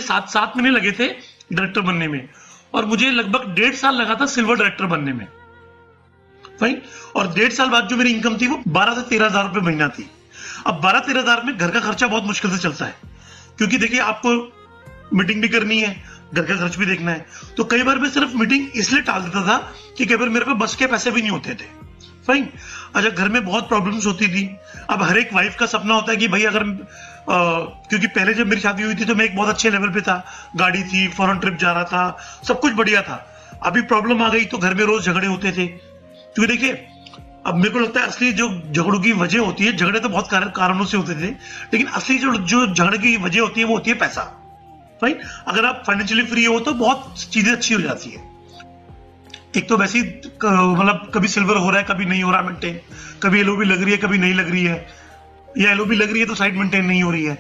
सात सात महीने लगे थे डायरेक्टर बनने में, और मुझे लगभग 1.5 साल लगा था सिल्वर डायरेक्टर बनने में। फाइन। और 1.5 साल बाद जो मेरी इनकम थी वो 12 से 13 हजार रुपए महीना थी। अब 12-13 हजार में घर का खर्चा बहुत मुश्किल से चलता है, क्योंकि देखिए आपको मीटिंग भी करनी है, घर का खर्च भी देखना है। तो कई बार मैं सिर्फ मीटिंग इसलिए टाल देता था कि कई बार मेरे पे बस के पैसे भी नहीं होते थे। फाइन। अच्छा, घर में बहुत प्रॉब्लम्स होती थी। अब हर एक वाइफ का सपना होता है कि भाई अगर क्योंकि पहले जब मेरी शादी हुई थी तो मैं एक बहुत अच्छे लेवल पे था, गाड़ी थी, फॉरेन ट्रिप जा रहा था, सब कुछ बढ़िया था। अभी प्रॉब्लम आ गई तो घर में रोज झगड़े होते थे। क्योंकि देखिए अब मेरे को लगता है असली जो झगड़ों की वजह होती है, झगड़े तो बहुत कारणों से होते थे, लेकिन असली जो झगड़े की वजह होती है वो होती है पैसा। राइट। अगर आप फाइनेंशियली फ्री हो तो बहुत चीजें अच्छी हो जाती है। एक तो वैसे ही मतलब कभी सिल्वर हो रहा है, कभी नहीं हो रहा मेंटेन, कभी एलओबी लग रही है, कभी नहीं लग रही है, या एलओबी लग रही है तो साइड मेंटेन नहीं हो रही है,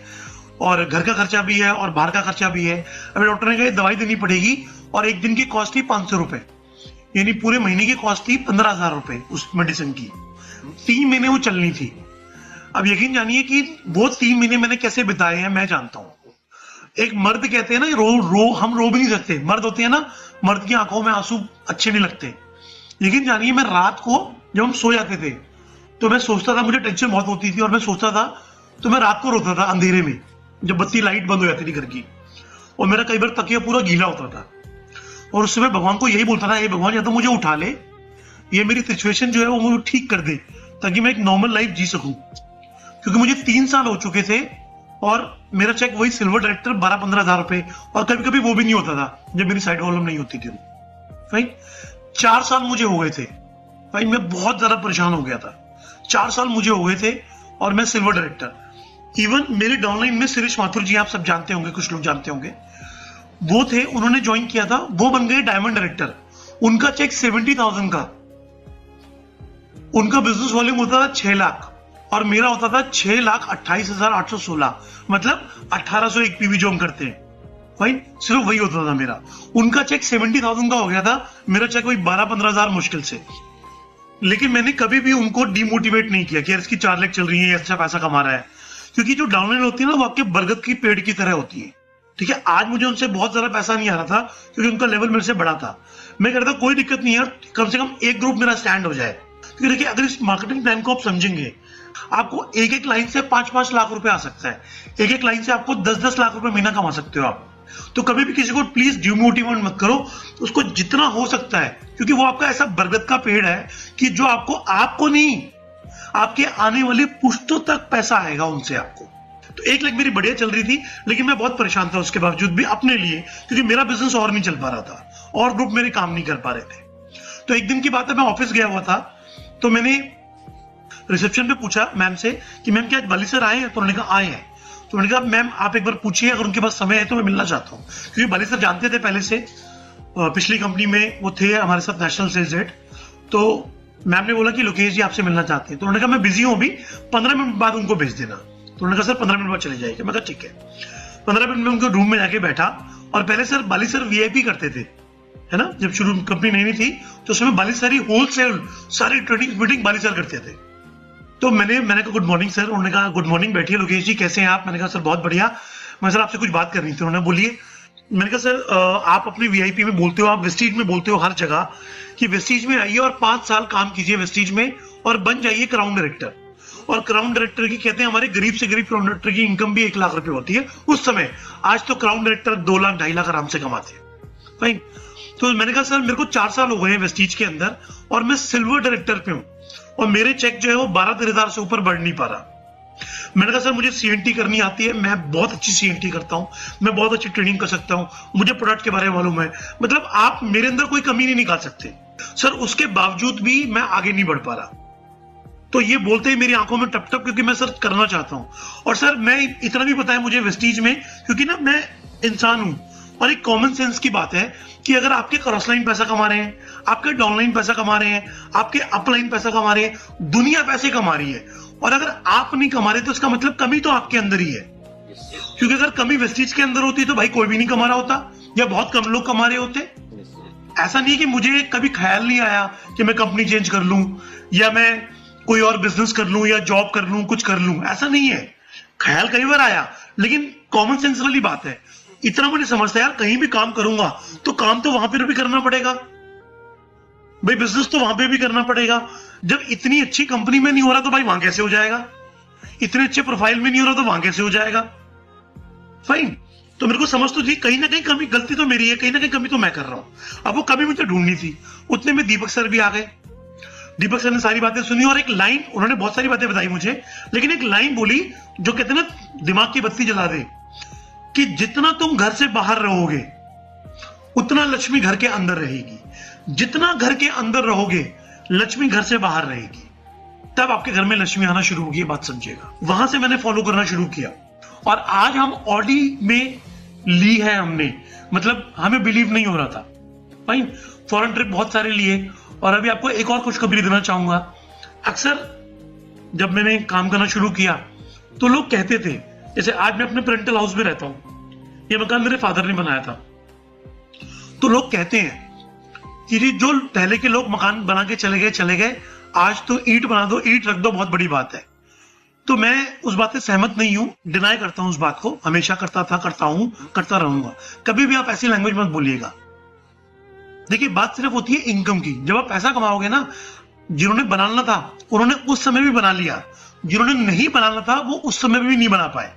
और घर का खर्चा भी है और बाहर का खर्चा भी है। अभी डॉक्टर ने कहा दवाई देनी पड़ेगी, और एक दिन की कॉस्ट थी 500 रुपए, यानी पूरे महीने की कॉस्ट थी 15,000 रुपए उस मेडिसिन की। 3 महीने वो चलनी थी। अब यकीन जानिए कि वो 3 महीने मैंने कैसे बिताए हैं मैं जानता हूं। एक मर्द कहते हैं ना, हम रो भी नहीं सकते, मर्द होते हैं ना, मर्द की आंखों में आंसू अच्छे नहीं लगते। यकीन जानिए मैं रात को जब हम सो जाते थे तो मैं सोचता था, मुझे टेंशन बहुत होती थी और मैं सोचता था, तो मैं रात को रोता था अंधेरे में जब बत्ती लाइट बंद हो जाती थी घर की, और मेरा कई बार तकिया पूरा गीला होता था, और उस समय भगवान को यही बोलता था, ये भगवान या तो मुझे उठा ले, ये मेरी सिचुएशन जो है वो मुझे ठीक कर दे, ताकि मैं एक नॉर्मल लाइफ जी सकूं। क्योंकि मुझे 3 साल हो चुके थे और मेरा चेक वही सिल्वर डायरेक्टर 12-15 हजार रुपए, और कभी कभी वो भी नहीं होता था जब मेरी साइड प्रॉब्लम नहीं होती थी। फाइन। 4 साल मुझे हो गए थे। फाइन। मैं बहुत ज्यादा परेशान हो गया था। 4 साल मुझे हो गए थे और मैं सिल्वर डायरेक्टर। इवन मेरे डाउनलाइन में शिरीष माथुर जी, आप सब जानते होंगे, कुछ लोग जानते होंगे, वो थे, उन्होंने ज्वाइन किया था, वो बन गए डायमंड डायरेक्टर। उनका चेक 70,000 का, उनका बिजनेस वॉल्यूम होता था 6 लाख, और मेरा होता था 6,28,816, मतलब 1801 पीवी जो हम करते हैं। फाइन। सिर्फ वही होता था मेरा। उनका चेक 70,000 का हो गया था, मेरा चेक वही 12-15 हजार मुश्किल से। लेकिन मैंने कभी भी उनको डिमोटिवेट नहीं किया कि यार इसकी 4 लाख चल रही है, अच्छा पैसा कमा रहा है। क्योंकि जो डाउनलाइन होती है ना, वो आपके बरगद की पेड़ की तरह होती है। ठीक है। आज मुझे उनसे बहुत ज्यादा पैसा नहीं आ रहा था क्योंकि उनका लेवल मेरे से बड़ा था। मैं कहता था कोई दिक्कत नहीं है, कम से कम एक ग्रुप मेरा स्टैंड हो जाए। क्योंकि देखिए अगर इस मार्केटिंग प्लान को आप समझेंगे, आपको एक एक लाइन से 5-5 लाख रुपए आ सकता है, एक एक लाइन से आपको 10-10 लाख रुपए महीना कमा सकते हो आप। तो कभी भी किसी को प्लीज डिमोटिवेट मत करो, उसको जितना हो सकता है, क्योंकि वो आपका ऐसा बरगद का पेड़ है कि जो आपको नहीं, आपके आने वाली पुश्तों तक पैसा आएगा उनसे आपको। तो 1 लाख मेरी बढ़िया चल रही थी, लेकिन मैं बहुत परेशान था उसके बावजूद भी अपने लिए, क्योंकि मेरा बिजनेस और नहीं चल पा रहा था और ग्रुप मेरे काम नहीं कर पा रहे थे। तो एक दिन की बात है, मैं ऑफिस गया हुआ था, तो मैंने रिसेप्शन पे पूछा मैम से कि मैम क्या बाली सर आए हैं? तो उन्होंने कहा आए हैं। तो मैंने कहा मैम आप एक बार पूछिए, अगर उनके पास समय है तो मैं मिलना चाहता हूँ। क्योंकि बाली सर जानते थे पहले से, पिछली कंपनी में वो थे हमारे साथ नेशनल सेल्स हेड। तो मैम ने बोला कि लोकेश जी आपसे मिलना चाहते हैं। तो उन्होंने कहा मैं बिजी हूँ अभी, 15 मिनट बाद उनको भेज देना। तो उन्होंने कहा सर 15 मिनट बाद चले जाएगा। मैं कहा ठीक है। 15 मिनट में उनके रूम में जाके बैठा, और पहले सर बाली सर वीआईपी करते थे, है ना, जब शुरू कंपनी नई थी तो उसमें बाली सर ही होलसेल सारी ट्रेडिंग मीटिंग बाली सर करते थे। तो मैंने कहा गुड मॉर्निंग सर। उन्होंने कहा गुड मॉर्निंग, बैठिए लोकेश जी कैसे हैं आप? मैंने कहा सर बहुत बढ़िया, मैं सर आपसे कुछ बात करनी थी। उन्होंने बोलिए। मैंने कहा सर आप अपने वीआईपी में बोलते हो, आप वेस्टीज में बोलते हो हर जगह कि वेस्टीज में आइए और 5 साल काम कीजिए वेस्टीज में और बन जाइए क्राउन डायरेक्टर। और क्राउन डायरेक्टर की कहते हैं हमारे गरीब से गरीब क्राउन डायरेक्टर की इनकम भी 1 लाख रुपए होती है उस समय। आज तो क्राउन डायरेक्टर 2 लाख 2.5 लाख आराम से कमाते हैं। फाइन। तो मैंने कहा सर मेरे को 4 साल हो गए हैं वेस्टीज के अंदर और मैं सिल्वर डायरेक्टर पे हूं, और मेरे चेक जो है वो 12-13 हजार से ऊपर बढ़ नहीं पा रहा। मैंने कहा सर मुझे सीएनटी करनी आती है, मैं बहुत अच्छी सीएनटी करता हूं, मैं बहुत अच्छी ट्रेनिंग कर सकता हूं, मुझे प्रोडक्ट के बारे में मालूम है, मतलब आप मेरे अंदर कोई कमी नहीं निकाल सकते। सर उसके बावजूद भी मैं आगे नहीं बढ़ पा रहा। तो ये बोलते ही मेरी आंखों में टप टप, क्योंकि मैं सर करना चाहता हूं। और सर मैं इतना भी पता है मुझे वेस्टीज में, क्योंकि ना मैं इंसान हूं, और एक कॉमन सेंस की बात है कि अगर आपके क्रॉस लाइन पैसा कमा रहे हैं, आपके डाउनलाइन पैसा कमा रहे हैं, आपके अपलाइन पैसा कमा रहे हैं, दुनिया पैसे कमा रही है, और अगर आप नहीं कमा रहे तो इसका मतलब कमी तो आपके अंदर ही है। क्योंकि अगर कमी वेस्टीज के अंदर होती तो भाई कोई भी नहीं कमा रहा होता, या बहुत कम लोग कमा रहे होते। ऐसा नहीं है कि मुझे कभी ख्याल नहीं आया कि मैं कंपनी चेंज कर लूं, या मैं कोई और बिजनेस कर लूं, या जॉब कर लूं, कुछ कर लूं, ऐसा नहीं है। ख्याल कई बार आया, लेकिन कॉमन सेंस वाली बात है। इतना मैं नहीं समझता यार, कहीं भी काम करूंगा तो काम तो वहां पर भी करना पड़ेगा भाई, बिजनेस तो वहां पे भी करना पड़ेगा। जब इतनी अच्छी कंपनी में नहीं हो रहा तो भाई वहां कैसे हो जाएगा, इतने अच्छे प्रोफाइल में नहीं हो रहा तो वहां कैसे हो जाएगा। फाइन, तो मेरे को समझ तो थी कहीं ना कहीं कमी, गलती तो मेरी है, कहीं ना कहीं कमी तो मैं कर रहा हूं। अब वो कमी मुझे ढूंढनी थी, उतने में दीपक सर भी आ गए। दीपक सर ने सारी बातें सुनी और एक लाइन, उन्होंने बहुत सारी बातें बताई मुझे, लेकिन एक लाइन बोली जो कहते हैं ना दिमाग की बत्ती जला दे, कि जितना तुम घर से बाहर रहोगे उतना लक्ष्मी घर के अंदर रहेगी, जितना घर के अंदर रहोगे लक्ष्मी घर से बाहर रहेगी, तब आपके घर में लक्ष्मी आना शुरू होगी। ये बात समझिएगा। वहां से मैंने फॉलो करना शुरू किया और आज हम ऑडी में ली है हमने, मतलब हमें बिलीव नहीं हो रहा था भाई। फॉरेन ट्रिप बहुत सारे लिए। और अभी आपको एक और खुशखबरी देना चाहूंगा। अक्सर जब मैंने काम करना शुरू किया तो लोग कहते थे, जैसे आज मैं अपने पेरेंटल हाउस में रहता हूं, ये मकान मेरे फादर ने बनाया था, तो लोग कहते हैं कि जो पहले के लोग मकान बना के चले गए, आज तो ईंट बना दो, ईंट रख दो, बहुत बड़ी बात है। तो मैं उस बात से सहमत नहीं हूं, डिनाई करता हूं उस बात को, हमेशा करता था, करता हूं, करता रहूंगा। कभी भी आप ऐसी लैंग्वेज मत बोलिएगा। देखिए, बात सिर्फ होती है इनकम की। जब आप पैसा कमाओगे ना, जिन्होंने बनाना था उन्होंने उस समय भी बना लिया, जिन्होंने नहीं बनाना था वो उस समय भी नहीं बना पाए।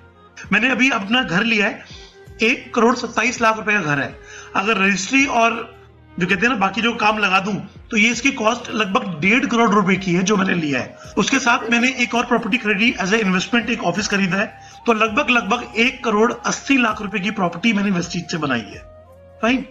मैंने अभी अपना घर लिया है, 1,27,00,000 रुपए का घर है। अगर रजिस्ट्री और जो कहते हैं ना बाकी जो काम लगा दूं तो ये इसकी कॉस्ट लगभग 1.5 करोड़ रुपए की है जो मैंने लिया है। उसके साथ मैंने एक और प्रॉपर्टी खरीदी एज ए इन्वेस्टमेंट, एक ऑफिस खरीदा है, तो लगभग 1,80,00,000 रुपए की प्रॉपर्टी मैंने वेस्टीज से बनाई है। फाइन,